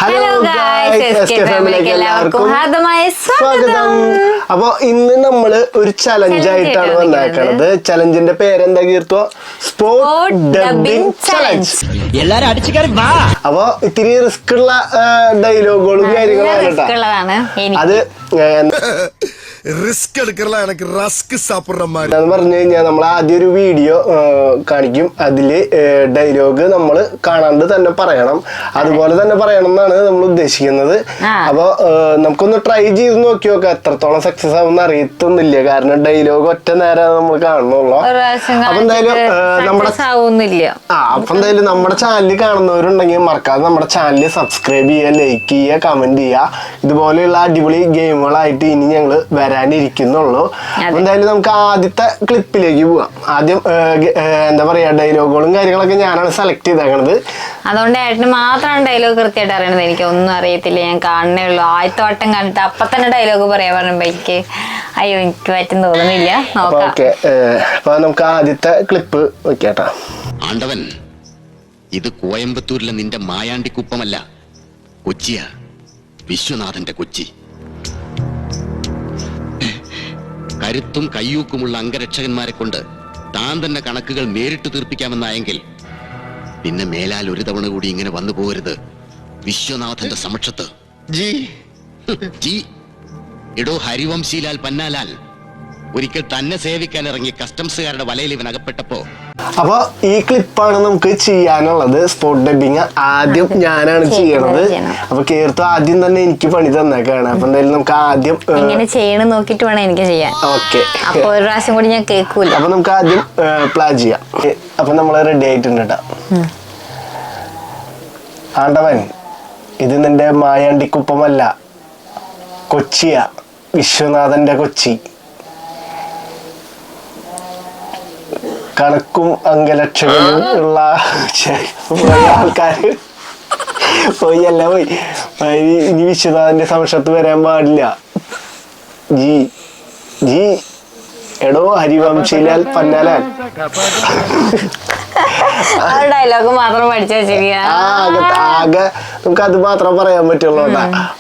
Hello guys, എസ്കേ ഫാമിലിക്ക് എല്ലാവർക്കും ഹാർദമായ സ്വാഗതം. അപ്പൊ ഇന്ന് നമ്മള് ഒരു ചലഞ്ച് ആയിട്ടാണ് വന്നേക്കണത്. ചലഞ്ചിന്റെ പേരെന്താ കീർത്തോ? Spot dubbing challenge. എല്ലാരും അടിച്ചു കയറി വാ. അപ്പൊ ഇത്തിരി റിസ്ക് ഉള്ള ഡയലോഗുകളും കാര്യങ്ങളും അത് റിസ്ക് എടുക്കല എനിക്ക് റസ്ക് സാപ്പിടുന്ന പറഞ്ഞു കഴിഞ്ഞാൽ നമ്മൾ ആദ്യം ഒരു വീഡിയോ കാണിക്കും. അതില് ഡയലോഗ് നമ്മൾ കാണാണ്ട് തന്നെ പറയണം, അതുപോലെ തന്നെ പറയണം എന്നാണ് നമ്മൾ ഉദ്ദേശിക്കുന്നത്. അപ്പൊ നമുക്കൊന്ന് ട്രൈ ചെയ്ത് നോക്കി നോക്കാം. എത്രത്തോളം സക്സസ് ആവുമെന്ന് അറിയത്തൊന്നുമില്ല, കാരണം ഡയലോഗ് ഒറ്റ നേരം നമ്മൾ കാണുന്നുള്ളൂ. അപ്പൊ എന്തായാലും നമ്മുടെ ചാനലിൽ കാണുന്നവരുണ്ടെങ്കിൽ മറക്കാതെ നമ്മുടെ ചാനൽ സബ്സ്ക്രൈബ് ചെയ്യുക, ലൈക്ക് ചെയ്യുക, കമന്റ് ചെയ്യുക. ഇതുപോലെയുള്ള അടിപൊളി ഗെയിമുകളായിട്ട് ഇനി ഞങ്ങൾ വരാനിരിക്കുന്നുള്ളൂ. എന്തായാലും നമുക്ക് ആദ്യത്തെ ക്ലിപ്പിലേക്ക് പോവാം. ആദ്യം എന്താ പറയാ, ഡയലോഗുകളും കാര്യങ്ങളൊക്കെ ഞാനാണ് സെലക്ട് ചെയ്തേക്കണത്. അതുകൊണ്ട് ഏട്ടന് മാത്രമാണ് ഡയലോഗ് കൃത്യമായിട്ട് അറിയണത്. എനിക്ക് ഒന്നും അറിയത്തില്ല, ഞാൻ കാണണേ ഉള്ളൂ. ആദ്യത്തെ വട്ടം കണ്ടിട്ട് അപ്പൊ തന്നെ ഡയലോഗ് പറയാൻ പറയുമ്പോ എനിക്ക് പറ്റും തോന്നുന്നില്ല. ഓക്കെ, അപ്പൊ നമുക്ക് ആദ്യത്തെ ക്ലിപ്പ് വെക്കാട്ടോ. ആണ്ടവൻ, ഇത് കോയമ്പത്തൂരിലെ നിന്റെ മായാണ്ടിക്കുപ്പമല്ല, കൊച്ചിയാ, വിശ്വനാഥന്റെ കൊച്ചി. കരുത്തും കയ്യൂക്കുമുള്ള അംഗരക്ഷകന്മാരെ കൊണ്ട് താൻ തന്നെ കണക്കുകൾ നേരിട്ട് തീർപ്പിക്കാമെന്നായെങ്കിൽ പിന്നെ മേലാൽ ഒരു തവണ കൂടി ഇങ്ങനെ വന്നു പോകരുത് വിശ്വനാഥന്റെ സമക്ഷത്ത്. ജി എടോ ഹരിവംശീലാൽ പന്നാലാൽ, ഒരിക്കൽ തന്നെ സേവിക്കാൻ ഇറങ്ങിയ കസ്റ്റംസുകാരുടെ വലയിൽ ഇവൻ അകപ്പെട്ടപ്പോ. അപ്പൊ ഈ ക്ലിപ്പാണ് നമുക്ക് ചെയ്യാനുള്ളത്. സ്പോട്ട് ഡബ്ബിങ് ആദ്യം ഞാനാണ് ചെയ്യണത്. അപ്പൊ കേർത്തു ആദ്യം തന്നെ എനിക്ക് പണി തന്നേക്കാണ്. അപ്പൊ എന്തായാലും നമുക്ക് ആദ്യം ചെയ്യണം നോക്കിട്ട് വേണം എനിക്ക് ചെയ്യാൻ. ഓക്കെ, അപ്പൊ ഒരു പ്രാവശ്യം കൂടി ഞാൻ കേൾക്കൂല. അപ്പൊ നമുക്ക് ആദ്യം പ്ലാൻ ചെയ്യാം. അപ്പൊ നമ്മള് റെഡി ആയിട്ടുണ്ട് കേട്ടോ. ആണ്ടവൻ, ഇത് നിന്റെ മായാണ്ടിക്കുപ്പമല്ല, കൊച്ചിയാ, വിശ്വനാഥന്റെ കൊച്ചി. കണക്കും അംഗലക്ഷകളും ഉള്ള ആൾക്കാര് പോയി ഇനി വിശ്വനാഥന്റെ സമക്ഷത്ത് വരാൻ പാടില്ല. ജി ജി എടോ ഹരിവംശീലാൽ പന്നാലാൽ. ഡയലോഗ് മാത്രം പഠിച്ചു വെച്ചിരിക്കുക. ആകെ നമുക്ക് അത് മാത്രം പറയാൻ പറ്റുള്ളൂ.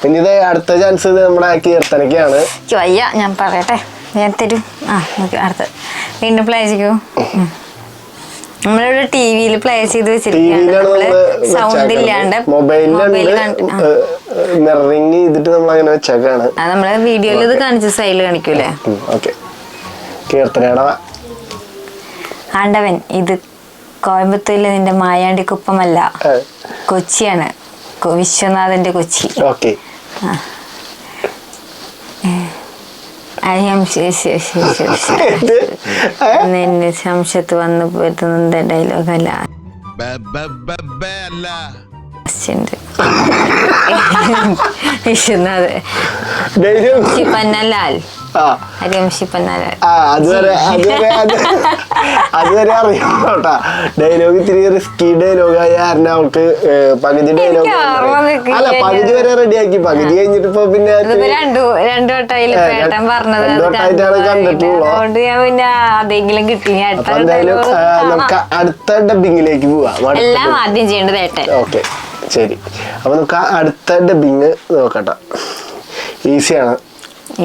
പിന്നെ ഇത് അടുത്ത ചാൻസ് നമ്മുടെ കീർത്തനക്കാണ്. വയ്യ, ഞാൻ പറയട്ടെ, ഞാൻ തരും. അടുത്ത് വീണ്ടും പ്ലേ ചെയ്യൂ. നമ്മളിവിടെ ടിവിയിൽ പ്ലേ ചെയ്ത് വെച്ചിരിക്കുകയാണ്, സൗണ്ട് ഇല്ലാണ്ട് മിററിങ് ചെയ്തിട്ട് നമ്മൾ അങ്ങനെ വെച്ചേക്കാണ്. നമ്മള് വീഡിയോയിൽ ഇത് കാണിച്ച സ്റ്റൈല് കാണിക്കൂലേ. ഓക്കെ, കീർത്തനയുടെ ആണ്ടവൻ, ഇത് കോയമ്പത്തൂരിലെ നിന്റെ മായാണ്ടിക്കുപ്പമല്ല, കൊച്ചിയാണ്, വിശ്വനാഥന്റെ കൊച്ചി. ഓക്കെ, നിന്റെ സംശയത്ത് വന്നു പോറ്റുന്ന ഡയലോഗ് അല്ല. വിശ്വനാഥ് പന്നലാൽ, അതുവരെ അറിയാം. ഡയലോഗ് ഇത്തിരി റിസ്കി ഡയലോഗ് ആയ കാരണം അവൾക്ക് പകുതി ഡയലോഗ് അല്ല പകുതി വരെ റെഡിയാക്കി. പകുതി കഴിഞ്ഞിട്ട് ഇപ്പൊ പിന്നെ രണ്ടു വട്ടമായിട്ടാണ് കണ്ടിട്ടുള്ളൂ. എന്തായാലും നമുക്ക് അടുത്ത ഡബിങ്ങിലേക്ക് പോവാം. എല്ലാം ആദ്യം ചെയ്യേണ്ടത് ഏട്ടൻ. ഓക്കെ, ശരി. അപ്പൊ നമുക്ക് അടുത്ത ഡബിങ് നോക്കട്ടെ. ഈസിയാണ്.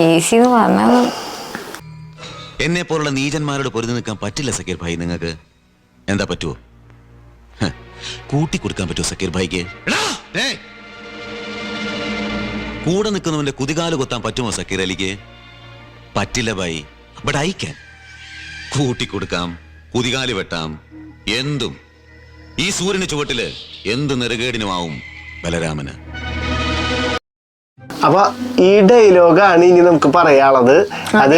ഈസി എന്ന് പറഞ്ഞത് എന്നെ പോലുള്ള നീചന്മാരോട് പൊരുതി നിൽക്കാൻ പറ്റില്ല സക്കീർ ഭായി. നിങ്ങൾക്ക് എന്താ പറ്റുമോ? കൂട്ടി കൊടുക്കാൻ പറ്റുമോ സക്കീർ ഭായിക്ക്? കൂടെ നിൽക്കുന്നവന്റെ കുതികാല് കൊത്താൻ പറ്റുമോ സക്കീർ അലിക്ക്? പറ്റില്ല ഭായി. But I can. കൂട്ടി കൊടുക്കാം, കുതികാല് വെട്ടാം, എന്തും. ഈ സൂര്യന് ചുവട്ടില് എന്ത് നെറുകേടിനുമാവും ബലരാമന്. അപ്പൊ ഈ ഡയലോഗാണ് ഇനി നമുക്ക് പറയാനുള്ളത്. അത്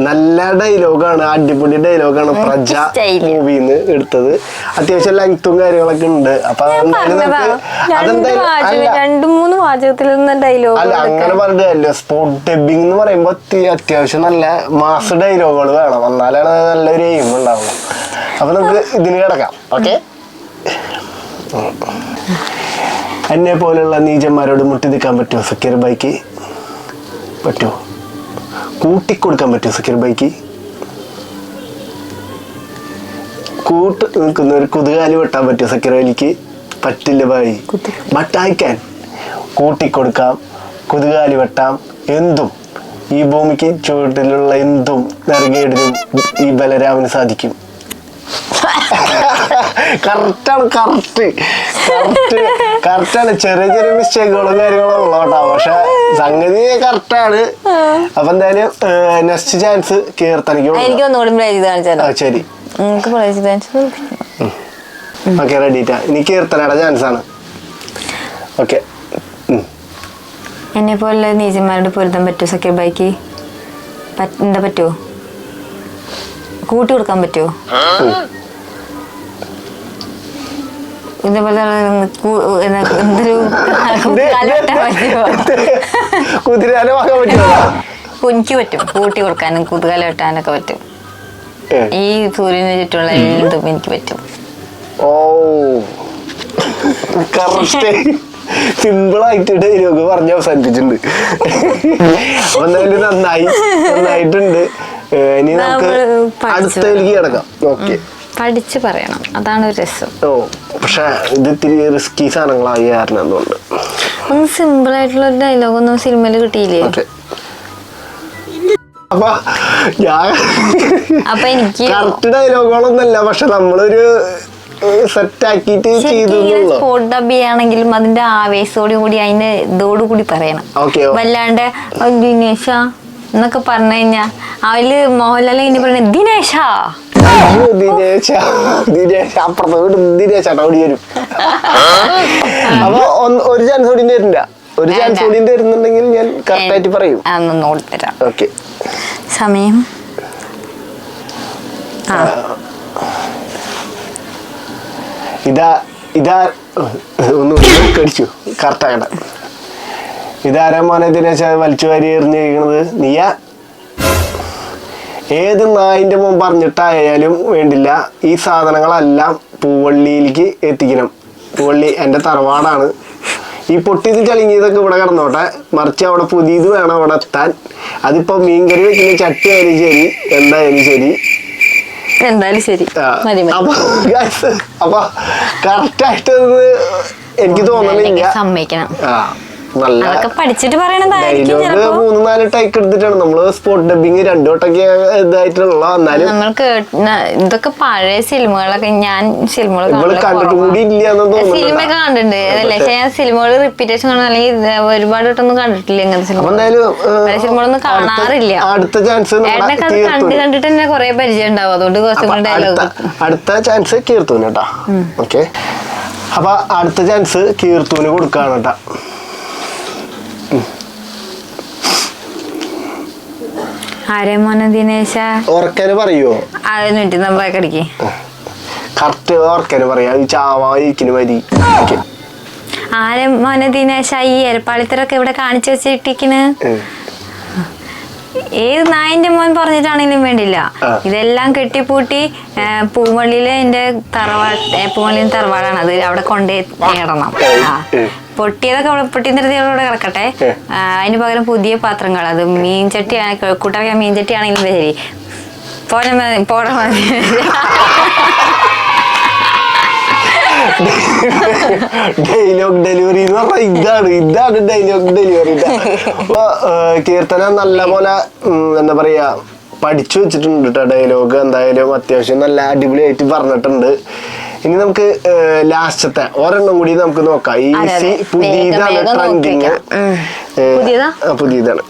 നല്ല ഡയലോഗാണ്, അടിപൊളി ഡയലോഗാണ്. പ്രജ മൂവിന്ന് എടുത്തത്. അത്യാവശ്യം ലെങ്ത്തും കാര്യങ്ങളൊക്കെ ഉണ്ട്. അപ്പൊ അല്ല അങ്ങനെ പറഞ്ഞിട്ടല്ലോ. സ്പോട്ട് ഡബ്ബിംഗ് എന്ന് പറയുമ്പോ അത്യാവശ്യം നല്ല മാസ് ഡയലോഗുകൾ വേണം, എന്നാലാണ് നല്ലൊരു എയിം ഉണ്ടാവുള്ളൂ. അപ്പൊ നമുക്ക് ഇതിന് കിടക്കാം. ഓക്കെ, എന്നെ പോലുള്ള നീചന്മാരോട് മുട്ടി നിൽക്കാൻ പറ്റുമോ സക്കീർ ഭായിക്ക്? പറ്റുമോ? കൂട്ടിക്കൊടുക്കാൻ പറ്റുമോ സക്കീർ ഭായിക്ക്? കൂട്ട് നിൽക്കുന്ന ഒരു കുതുകാലി വെട്ടാൻ പറ്റുമോ സക്കീർ അലിക്ക്? പറ്റില്ല ഭായി. But I can. കൂട്ടിക്കൊടുക്കാം, കുതുകാലി വെട്ടാം, എന്തും ഈ ഭൂമിക്ക് ചുവട്ടിലുള്ള എന്തും നെറുകേടിനും ഈ ബലരാമന് സാധിക്കും. കറക്റ്റാണ്. ചെറിയ ചെറിയ മിസ്റ്റേക്കുകളും കാര്യങ്ങളും ഉള്ളോട്ടാ, പക്ഷെ സംഗതി കറക്റ്റാണ്. അപ്പൊ എന്തായാലും നെക്സ്റ്റ് ചാൻസ് കീർത്തനയ്ക്ക്. ശരി, ഓക്കെ, റെഡിറ്റാ. ഇനി കീർത്തനയുടെ ചാൻസ് ആണ്. ഓക്കെ. എന്നെ പോലെ നീചന്മാരോട് പൊരുത്താൻ പറ്റുമോ സക്കീർ ബൈക്ക്? എന്താ പറ്റുമോ? കൂട്ടി കൊടുക്കാൻ പറ്റുമോ? ഇതേപോലെ എനിക്ക് പറ്റും കൂട്ടി കൊടുക്കാനും കുതുകാല വെട്ടാനൊക്കെ പറ്റും. ഈ സൂര്യന് ചുറ്റുമുള്ള എന്തും എനിക്ക് പറ്റും. ഓ, സിമ്പിൾ ആയിട്ട് ഡയലോഗ് പറഞ്ഞ് അവസാനിപ്പിച്ചിട്ടുണ്ട്. അപ്പൊ എന്തായാലും നന്നായിട്ടുണ്ട്. ഇനി നമുക്ക് അടുത്തേക്ക് കിടക്കാം. ഓക്കെ, പഠിച്ചു പറയണം, അതാണ് ഒരു രസം. ഓ, പക്ഷെ ഇത് ഇത്തിരി റിസ്കി സാധനങ്ങളായി കാരണം എന്തുകൊണ്ട് ഒന്ന് സിമ്പിൾ ആയിട്ടുള്ള ഒരു ഡയലോഗ് ഒന്നും സിനിമയിൽ കിട്ടിയില്ലേ? അപ്പൊ എനിക്ക് കറക്റ്റ് ഡയലോഗുകളൊന്നല്ല, പക്ഷെ നമ്മളൊരു സെറ്റ് ആക്കിട്ട് ചെയ്തു. സ്പോട്ട് ഡബ് ആണെങ്കിലും അതിന്റെ ആവേശത്തോടു കൂടി അതിന്റെ ഇതോടുകൂടി പറയണം. വല്ലാണ്ട് ദിനേശ എന്നൊക്കെ പറഞ്ഞു കഴിഞ്ഞാ അവര് മോഹൻലാൽ ഇങ്ങനെ പറയണ ദിനേശ അപ്പുറത്ത് ഓടി വരും. അപ്പൊ ഒരു ചാൻസ് കൂടി തരില്ല. ഒരു ചാൻസ് കൂടി തരുന്നുണ്ടെങ്കിൽ ഞാൻ കറക്റ്റ് ആയിട്ട് പറയും. ഓക്കെ, സമയം ഇതാ ഒന്ന് കടിച്ചു കറക്റ്റ് ആകട്ടെ. ഇതാരാ മോനെ ദിനേശ വലിച്ചു വാരി എറിഞ്ഞിരിക്കണത്? നീയാ? ഏത് നായിന്റെ മുമ്പ് പറഞ്ഞിട്ടായാലും വേണ്ടില്ല, ഈ സാധനങ്ങളെല്ലാം പൂവള്ളിയിലേക്ക് എത്തിക്കണം. പൂവള്ളി എൻ്റെ തറവാടാണ്. ഈ പൊട്ടിയത് ചളിങ്ങിയതൊക്കെ ഇവിടെ കിടന്നോട്ടെ, മറിച്ച് അവിടെ പുതിയത് വേണം അവിടെ എത്താൻ. അതിപ്പോ മീൻകറി വെക്കുന്ന ചട്ടി ആയാലും ശരി, എന്തായാലും ശരി. അപ്പൊ കറക്റ്റ് ആയിട്ട് എനിക്ക് തോന്നണില്ല. സമ്മതിക്കണം. നല്ല പഠിച്ചിട്ട് ഡയലോഗ് 3-4 ടൈക്ക് എടുത്തിട്ടാണ് നമ്മള് സ്പോട്ട് ഡബിങ് 2 വട്ടൊക്കെ ഇതായിട്ടുള്ള. എന്നാലും നമ്മൾക്ക് ഇതൊക്കെ പഴയ സിനിമകളൊക്കെ ഞാൻ സിനിമകൾ സിനിമയൊക്കെ കണ്ടിട്ടുണ്ട് അതല്ലേ, പക്ഷെ ഞാൻ സിനിമകൾ റിപ്പീറ്റേഷൻ കാണും അല്ലെങ്കിൽ ഒരുപാട് വട്ടൊന്നും കണ്ടിട്ടില്ല. ഇങ്ങനത്തെ സിനിമകളൊന്നും കാണാറില്ല. അടുത്ത ചാൻസ് കണ്ടിട്ട് തന്നെ കുറെ പരിചയം ഉണ്ടാവും. അതുകൊണ്ട് കുറച്ചും കൂടി ഡയലോഗ്. അടുത്ത ചാൻസ് കീർത്തൂന് കേട്ടാ. ഓക്കെ, അപ്പൊ അടുത്ത ചാൻസ് കീർത്തൂന് കൊടുക്കാണ് കേട്ടാ. ആരെ മോനെ ദിനേശ? ഓർക്കന് പറയോ? അതിനുവേണ്ടി നമ്മളെ കടിക്ക് കറക്റ്റ് ഓർക്കന് പറയാ. ചാവായിരിക്കുന്നു മതി. ആരെ മോനെ ദിനേശ? ഈ ഏർപ്പാളിത്തരൊക്കെ ഇവിടെ കാണിച്ചു വെച്ചിട്ടിരിക്കണ്. ഏത് നായിന്റെ മോൻ പറഞ്ഞിട്ടാണെങ്കിലും വേണ്ടില്ല, ഇതെല്ലാം കെട്ടിപ്പൂട്ടി പൂവള്ളിയിലെ എന്റെ പൂവള്ളിയിൽ തറവാടാണ്, അത് അവിടെ കൊണ്ടേ നേടണം. പൊട്ടിയതൊക്കെ അവിടെ പൊട്ടിയുടെ കിടക്കട്ടെ. അതിന് പകരം പുതിയ പാത്രങ്ങൾ, അത് മീൻചട്ടി കൂട്ടറക്കാൻ മീൻചട്ടി ആണെങ്കിലും ശരി, പോരാ മതി. ഡയലോഗ് ഡെലിവറി എന്ന് പറഞ്ഞാൽ ഇതാണ് ഡയലോഗ് ഡെലിവറി. അപ്പൊ കീർത്തന നല്ല പോലെ എന്താ പറയാ പഠിച്ചു വെച്ചിട്ടുണ്ട് കേട്ടോ. ഡയലോഗ് എന്തായാലും അത്യാവശ്യം നല്ല അടിപൊളിയായിട്ട് പറഞ്ഞിട്ടുണ്ട്. ഇനി നമുക്ക് ലാസ്റ്റത്തെ ഒരെണ്ണം കൂടി നമുക്ക് നോക്കാം. ഈസി പുതിയതാണ്, ട്രെൻഡിങ് പുതിയതാണ്.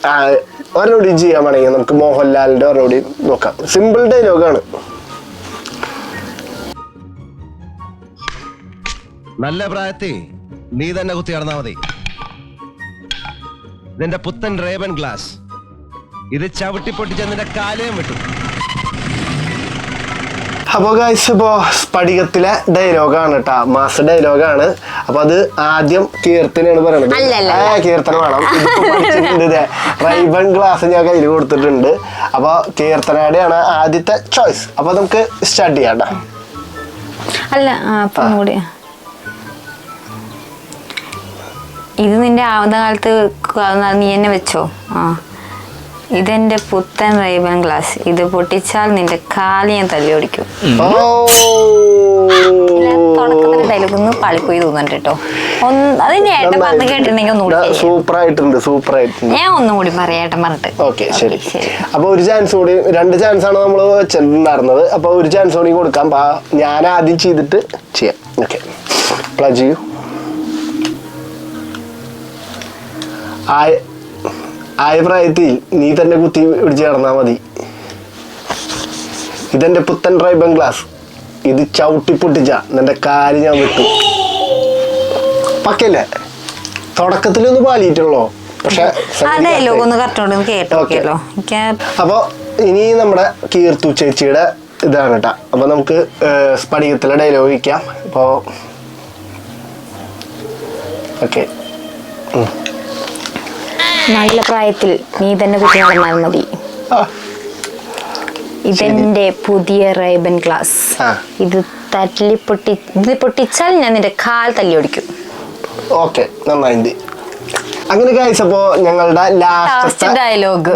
ഒരെണ്ണം കൂടി ചെയ്യാൻ വേണമെങ്കിൽ നമുക്ക് മോഹൻലാലിന്റെ ഒരെണ്ണം കൂടി നോക്കാം. സിമ്പിൾ ഡയലോഗാണ്. നല്ല പ്രായത്തിൽ നീ തന്നെ കുത്തി നടന്നാ മതി. നിന്റെ പുത്തൻ റേബൻ ഗ്ലാസ് ഇത് ചവിട്ടിപ്പൊട്ടിച്ച് നിന്റെ കാലയും വിട്ടു. അപ്പൊ ഗൈസ്, ഇപ്പോ സ്ഫടികത്തിലെ ഡയലോഗാണ് കേട്ടാ, മാസ ഡയലോഗാണ്. അപ്പൊ അത് ആദ്യം കീർത്തനയാണ് പറയണത്. കീർത്തന വേണം. റൈബൺ ഗ്ലാസ് ഞാൻ കയ്യിൽ കൊടുത്തിട്ടുണ്ട്. അപ്പൊ കീർത്തനയുടെയാണ് ആദ്യത്തെ ചോയ്സ്. അപ്പൊ നമുക്ക് സ്റ്റാർട്ട് ചെയ്യാം. ഇത് നിന്റെ ആവുന്ന കാലത്ത് നീ എന്നെ വെച്ചോ. ഇതെന്റെ പുത്തൻ റൈബൻ ഗ്ലാസ്, ഇത് പൊട്ടിച്ചാൽ നിന്റെ കാല് ഞാൻ തല്ലി ഓടിക്കും. തുടക്കത്തിൽ ഡയലോഗ് ഒന്ന് പാളിപ്പോയി തോന്നുന്നുണ്ട് കേട്ടോ. അതിന്റെ ഏട്ടൻ പറഞ്ഞ് കേട്ടിട്ടുണ്ടെങ്കിൽ ഒന്നുകൂടി സൂപ്പർ ആയിട്ടുണ്ട്. ഞാൻ ഒന്നും കൂടി പറയാം ഏട്ടൻ പറഞ്ഞിട്ട്. ഓക്കെ ശരി. അപ്പൊ ഒരു ചാൻസ് കൂടി, 2 ചാൻസ് ആണ് നമ്മൾ വെച്ചിട്ടുണ്ടായിരുന്നത്. അപ്പൊ ഒരു ചാൻസ് കൂടി കൊടുക്കാം. ഞാൻ ആദ്യം ചെയ്തിട്ട് ചെയ്യാം. ഓക്കെ, പ്ലേ ചെയ്യൂ. ആയ പ്രായത്തിൽ നീ തന്നെ കുത്തി പിടിച്ച് കിടന്നാ മതി. ഇതെന്റെ പുത്തൻ റൈബൻ ഗ്ലാസ്, ഇത് ചവിട്ടി പൊട്ടിച്ച നിന്റെ കാല് ഞാൻ വിട്ടു. പക്കല്ലേ, തുടക്കത്തിലൊന്ന് പാലിയിട്ടുള്ളോ, പക്ഷെ അപ്പൊ ഇനി നമ്മുടെ കീർത്തു ചേച്ചിയുടെ ഇതാണ് കേട്ടാ. അപ്പൊ നമുക്ക് സ്ഫടികത്തിലെ ഡയലോഗ് വയ്ക്കാം. അപ്പോ ഓക്കെ. നല്ല പ്രായത്തിൽ നീ തന്നെ കുത്തി നടന്നാൽ മതി. ഇതെന്റെ പുതിയ റൈബൻ ഗ്ലാസ്, ഇത് പൊട്ടിച്ചാൽ ഞാൻ നിന്റെ കാൽ തല്ലി ഓടിക്കും. ഓക്കെ, നന്നായി. അങ്ങനെ ഗൈസ്, അപ്പോ ഞങ്ങളുടെ ലാസ്റ്റ്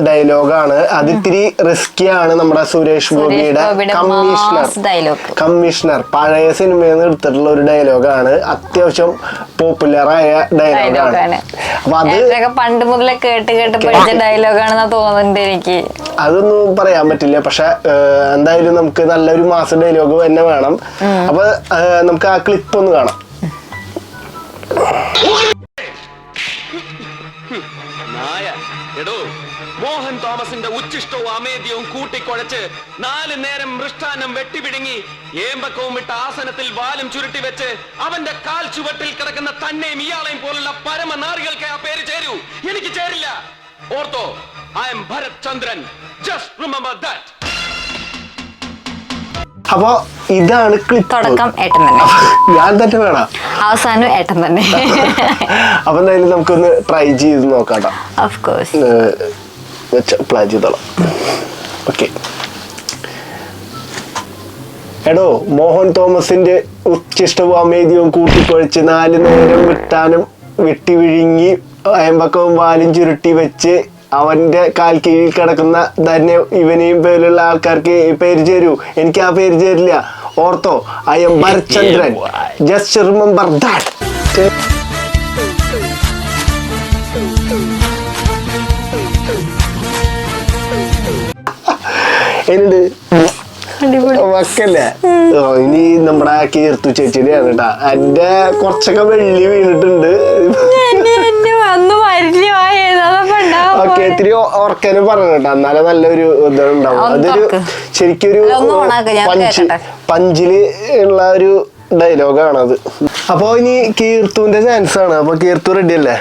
ഡയലോഗാണ്. അത് ഇത്തിരി റിസ്കി ആണ്. നമ്മുടെ സുരേഷ് ഗോപിയുടെ കമ്മീഷണർ പഴയ സിനിമയിൽ നിന്ന് എടുത്തിട്ടുള്ള ഒരു ഡയലോഗാണ്. അത്യാവശ്യം പോപ്പുലറായ ഡയലോഗാണ്. അപ്പൊ അത് പണ്ട് മുതലേ കേട്ട് പഠിച്ച ഡയലോഗാണെന്ന് തോന്നുന്നുണ്ട് എനിക്ക്. അതൊന്നും പറയാൻ പറ്റില്ല, പക്ഷെ എന്തായാലും നമുക്ക് നല്ലൊരു മാസ് ഡയലോഗ് തന്നെ വേണം. അപ്പൊ നമുക്ക് ആ ക്ലിപ്പ് ഒന്ന് കാണാം. മോഹൻ തോമസിന്റെ ഉച്ചിഷ്ടവും അമേദ്യവും കൂട്ടിക്കുഴച്ച് 4 നേരം മൃഷ്ടാനം വെട്ടിപിടുങ്ങി ഏമ്പക്കവും വിട്ട ആസനത്തിൽ വാലും ചുരുട്ടി വെച്ച് അവന്റെ കാൽ ചുവട്ടിൽ കിടക്കുന്ന തന്നെയും ഇയാളെയും പോലുള്ള പരമനാറികൾക്ക് ആ പേര് ചേരൂ. എനിക്ക് ചേരില്ല. ഓർത്തോ, I am Bharat Chandran. Just remember that. അപ്പൊ ഇതാണ് ക്ലിപ്പ്. തുടക്കം ഏട്ടൻ തന്നെ, ഞാൻ തന്നെ വേണം, അവസാനം ഏട്ടൻ തന്നെ. അപ്പൊ എന്തായാലും നമുക്കൊന്ന് ട്രൈ ചെയ്ത് നോക്കാം. ഓഫ് കോഴ്സ് പ്ലേ ചെയ്തോളാം. ഓക്കെ. എടോ, മോഹൻ തോമസിന്റെ ഉച്ചിഷ്ടവും അമേദ്യവും കൂട്ടിക്കുഴച്ച് 4 നേരം വിട്ടാനും വെട്ടി വിഴുങ്ങി അയമ്പക്കവും വാലും ചുരുട്ടി വെച്ച് അവന്റെ കാൽ കീഴിൽ കിടക്കുന്ന തന്നെ ഇവനെയും പോലുള്ള ആൾക്കാർക്ക് പേര് ചേരൂ. എനിക്ക് ആ പേര് ചേരില്ല. ഓർത്തോ, I am Bharat Chandran. Just remember that. എന്നുണ്ട് മക്കല്ലേ. ഇനി നമ്മുടെ കീർത്തു ചേച്ചിയുടെയാണ് കേട്ടാ. എന്റെ കുറച്ചൊക്കെ വെള്ളി വീണിട്ടുണ്ട്. ഓക്കെ, ഇത്തിരി ഓർക്കാനും പറഞ്ഞു കേട്ടോ, എന്നാലും നല്ലൊരു ഇതുണ്ടാവും. അതൊരു ശരിക്കൊരു പഞ്ചില് ഉള്ള ഒരു ഡയലോഗാണത്. അപ്പൊ ഇനി കീർത്തുവിന്റെ ചാൻസ് ആണ്. അപ്പൊ കീർത്തു റെഡി അല്ലേ?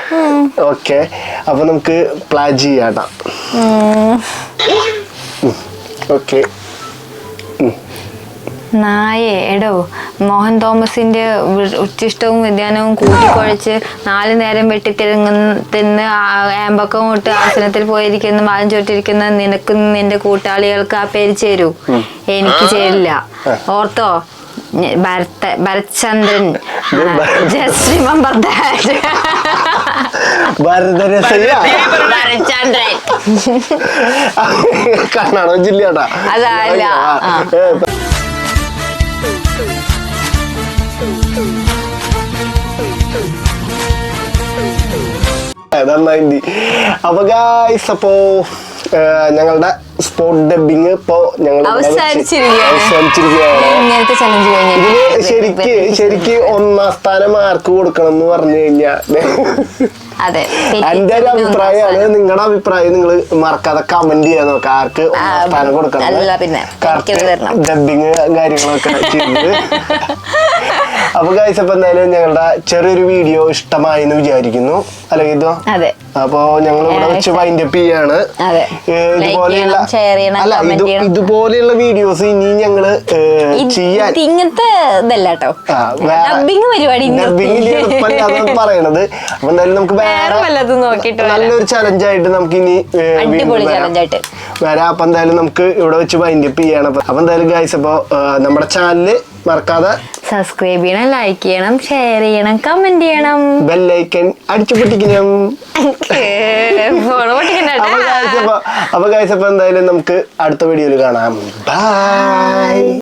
ഓക്കെ, അപ്പൊ നമുക്ക് പ്ലാൻ ചെയ്യാട്ടാ. ഓക്കെ. നായേ, എടോ, മോഹൻ തോമസിന്റെ ഉച്ചിഷ്ടവും വ്യതിയാനവും കൂട്ടിക്കുഴച്ച് 4 നേരം വെട്ടിത്തിന്ന് ഏമ്പക്കവും ഇട്ട് ആസനത്തിൽ പോയിരിക്കുന്ന വാലും ചോട്ടിരിക്കുന്ന നിനക്കും നിന്റെ കൂട്ടാളികൾക്ക് ആ പേര് ചേരൂ. എനിക്ക് ചേരില്ല. ഓർത്തോ, Bharat Chandran. Just remember that. Karnataka ജില്ലയാട്ടാ. അതല്ല, നന്നായി. അപ്പൊ ഗായ്സ്, അപ്പോ ഞങ്ങളുടെ സ്പോട്ട് ഡബിങ് ഇപ്പോ ഞങ്ങൾ ഇതിന് ശരിക്ക് 1ാം സ്ഥാനം മാർക്ക് കൊടുക്കണം എന്ന് പറഞ്ഞു കഴിഞ്ഞാൽ എന്റെ ഒരു അഭിപ്രായമാണ്. നിങ്ങളുടെ അഭിപ്രായം നിങ്ങൾ മറക്കാതെ കമന്റ് ചെയ്യാൻ നോക്കാം. ആർക്ക് 1ാം സ്ഥാനം കൊടുക്കണം, ഡബിങ് കാര്യങ്ങളൊക്കെ ചെയ്ത്. അപ്പൊ ഗൈസ്, അപ്പൊ എന്തായാലും ഞങ്ങളുടെ ചെറിയൊരു വീഡിയോ ഇഷ്ടമായി എന്ന് വിചാരിക്കുന്നു. അല്ലെ ഇതോ? അപ്പൊ ഞങ്ങൾ ഇവിടെ വെച്ച് വൈൻഡപ്പ് ചെയ്യാണ്. ഇതുപോലെയുള്ള വീഡിയോസ് ഇനി ഞങ്ങള് ചെയ്യാൻ ഇങ്ങനത്തെ പറയണത്. അപ്പൊ എന്തായാലും നമുക്ക് നല്ലൊരു ചലഞ്ചായിട്ട് നമുക്ക് ഇനി വരാം. അപ്പൊ എന്തായാലും നമുക്ക് ഇവിടെ വെച്ച് വൈൻഡപ്പ് ചെയ്യണം. അപ്പൊ എന്തായാലും ഗൈസ്, അപ്പൊ നമ്മുടെ ചാനല് മറക്കാതെ സബ്സ്ക്രൈബ് ചെയ്യണം, ലൈക്ക് ചെയ്യണം, ഷെയർ ചെയ്യണം, കമന്റ് ചെയ്യണം, ബെല്ലൈക്കൻ അടിച്ചു പൊട്ടിക്കണം. അപ്പൊ ഗൈസ്, അപ്പൊ എന്തായാലും നമുക്ക് അടുത്ത വീഡിയോയിൽ കാണാം. ബൈ.